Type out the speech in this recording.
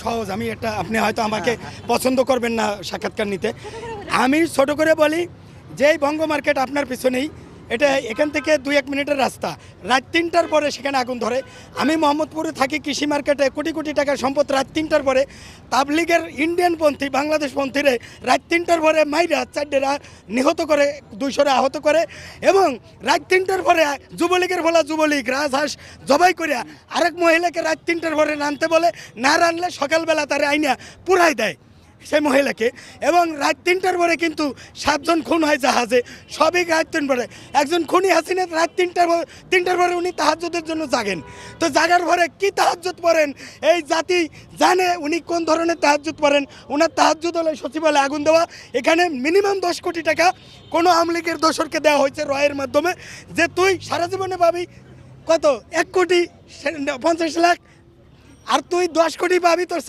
সহজ আমি এটা আপনি হয়তো আমাকে পছন্দ করবেন না সাক্ষাৎকার নিতে। আমি ছোট করে বলি যে এই বঙ্গ মার্কেট আপনার পিছনেই, এটা এখান থেকে 2-1 মিনিটের রাস্তা। রাত 3টার পরে সেখানে আগুন ধরে। আমি মোহাম্মদপুরে থাকি, কৃষি মার্কেটে কোটি কোটি টাকার সম্পদ রাত 3টার পরে তাবলিগের ইন্ডিয়ানপন্থী বাংলাদেশপন্থীরে রাত 3টার পরে মাইরা 4টা নিহত করে, 200 আহত করে, এবং রাত 3টার পরে যুবলীগের বলা যুবলীগ রাজহাঁস জবাই করে আরেক মহিলাকে রাত 3টার পরে রানতে বলে, না রানলে সকালবেলা তারা আইনা পুরাই দেয় সেই মহিলাকে। এবং রাত 3টার পরে কিন্তু 7 জন খুন হয় জাহাজে, সবই রাত 3 পরে। একজন খুনি হাসিনা রাত 3টার পরে উনি তাহাজ্জুদের জন্য জাগেন। তো জাগার পরে কি তাহাজ্জুদ পড়েন এই জাতি জানে উনি কোন ধরনের তাহাজ্জুদ পড়েন। ওনার তাহাজ্জুদ হলে সচিবালয়ে আগুন দেওয়া। এখানে মিনিমাম 10 কোটি টাকা কোনো আওয়ামী লীগের দোসরকে দেওয়া হয়েছে রয়ের মাধ্যমে, যে তুই সারা জীবনে পাবি কত 1 কোটি 50 লাখ, আর তুই 10 কোটি পাবি তোর